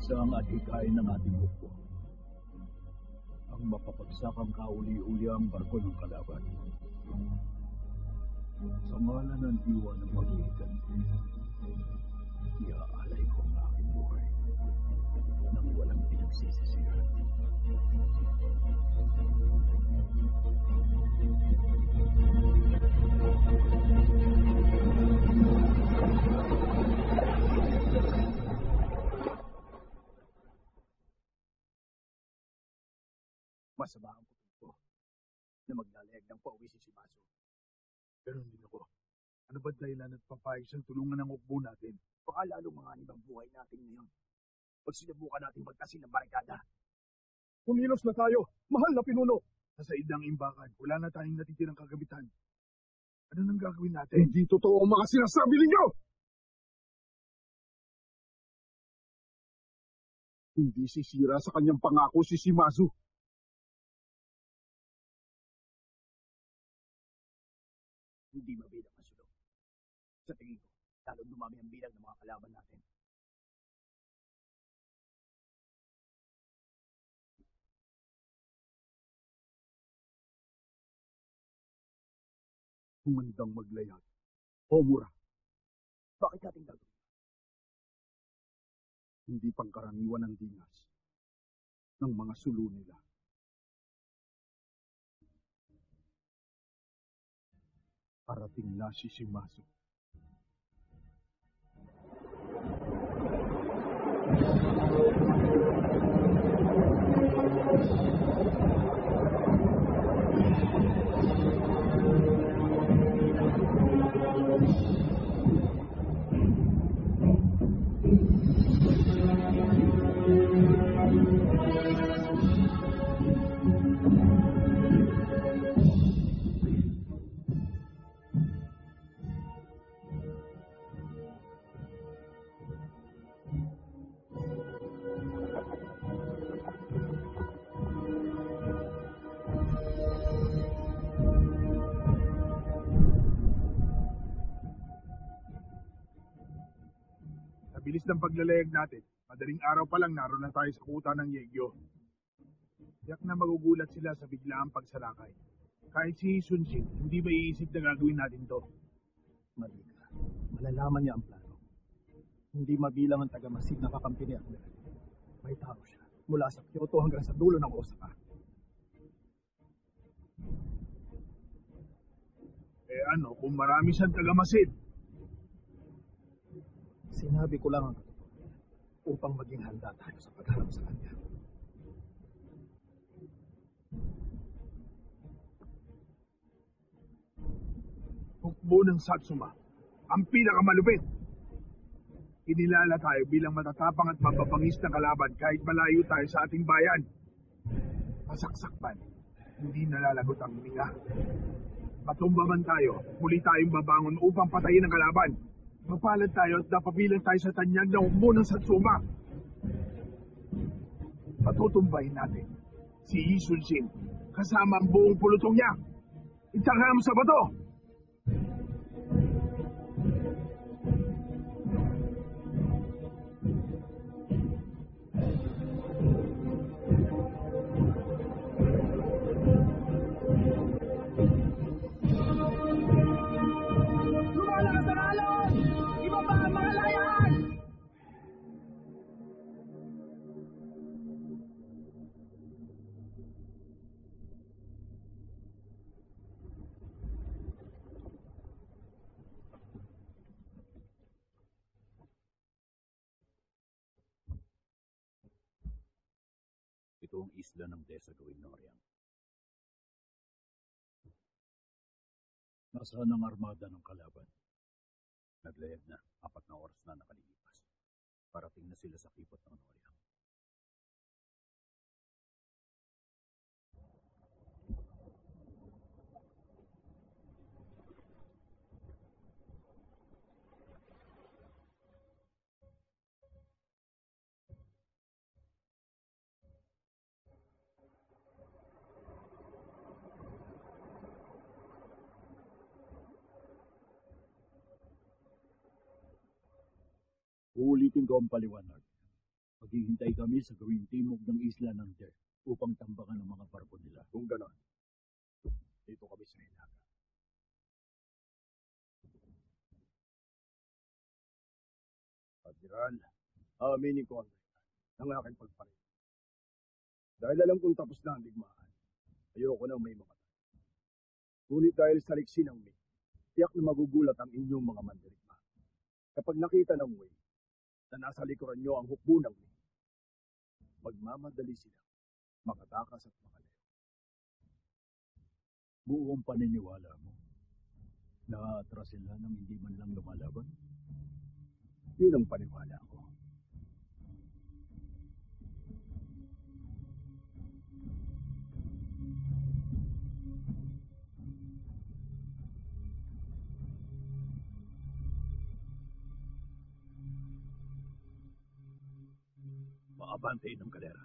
Isa ang adhikain ng ating hukbo. Ang mapapagsakang kauli-uli ang barko ng kalaban. Sa ngalan ng diwa ng pag-iigan, iaalay ko ang aking buhay nang walang pinagsisisihan. Masama ang kutob ko na maglalayag ng pauwi si Shimazu. Ganon din ako. Ano ba dahilan at papayag siyang tulungan ng hukbo natin? Baka lalo manganib ang buhay natin ngayon. Pag sinubukan natin magtasin ng barikada. Kumilos na tayo! Mahal na pinuno! Sa said ng imbakan, wala na tayong natitirang kagamitan. Ano nang gagawin natin? Hindi totoo ang mga sinasabi ninyo! Hindi sisira sa kanyang pangako si Shimazu. Hindi mabilang ang sulong. Sa tingin ko, lalong dumami ang bilang ng mga kalaban natin. Humandang maglayag. Homura. Bakit natin gagawin? Hindi pangkaraniwan ang dingas ng mga sulo nila. Parating na si Shimazu. Bilis ng paglalayag natin. Madaling araw pa lang naroon na tayo sa kuta ng Yegyo. Tiyak na magugulat sila sa biglaang pagsalakay. Kahit si Sunshin, hindi ba iisip na gagawin natin to? Mali ka. Malalaman niya ang plano. Hindi mabilang ang taga-Masid na kakampi ni Admiral. May tao siya. Mula sa Kyoto hanggang sa dulo ng Osaka. Ano kung marami siyang taga-Masid? Sinabi ko lang ang katotohanan upang maging handa tayo sa pagharap sa kanya. Hukbo ng Satsuma, ang pinakamalupit. Kinilala tayo bilang matatapang at mapapangis na kalaban kahit malayo tayo sa ating bayan. Masaksak man, hindi nalalagot ang hininga. Patumba man tayo, muli tayong babangon upang patayin ang kalaban. Mapalad tayo at napabilang tayo sa tanyag ng hukbo ng Satsuma. Patutumbahin natin si Yi Sunshin kasama ang buong pulutong niya. Itangha mo sa bato! ito ang isla ng Desa gawing Noryang. Nasaan ang armada ng kalaban? Naglayag na, 4 na oras na nakalilipas. Parating na sila sa kipot ng Noryang. Uulitin ko ang paliwanag. Maghihintay kami sa gawing timog ng isla ng Der upang tambakan ang mga barko nila. Kung ganon, dito kami sa Hilaga. Admiral, aaminin ko ang dahilan ng aking pagpalit. Dahil alam kong tapos na ang digmaan, ayoko nang may mamatay. Ngunit dahil sa liksi ng Ming, tiyak na magugulat ang inyong mga mandirigma. Kapag nakita ng Wei na nasa likuran nyo ang hukbo ng Ming, magmamadali sila makatakas at makalayo. Buong paniniwala mo na aatras sila nang hindi man lang lumalaban? Yun ang paniwala ko. Maabantayin ng galera.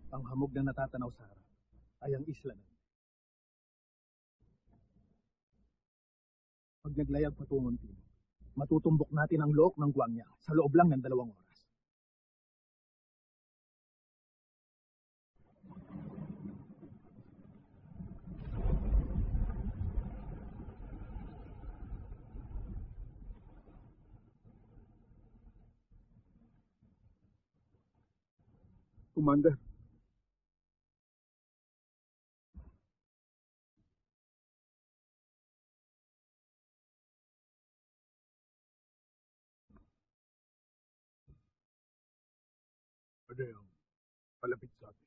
Ang hamog na natatanaw sa harap ay ang isla ng Der. Pag naglayag patungong timog, matutumbok natin ang look ng Guangya sa loob lang ng 2 oras. Commander, Ano yung palapit sa atin?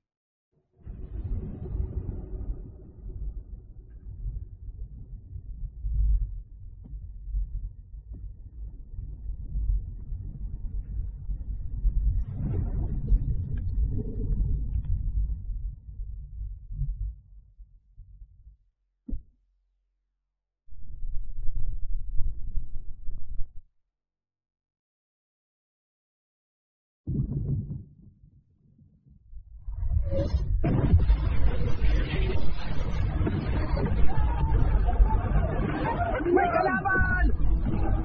May kalaban!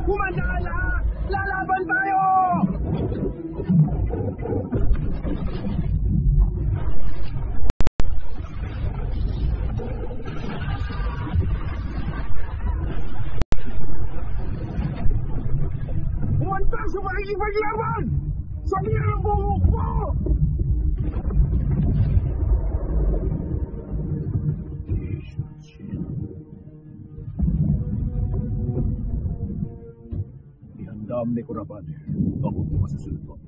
Kumanda ka lahat! Lalaban tayo! Kumanda sa makikipaglaban! Sabihan ang buhok mo! Ihandam ni Kurabane. Ako po masusunod po.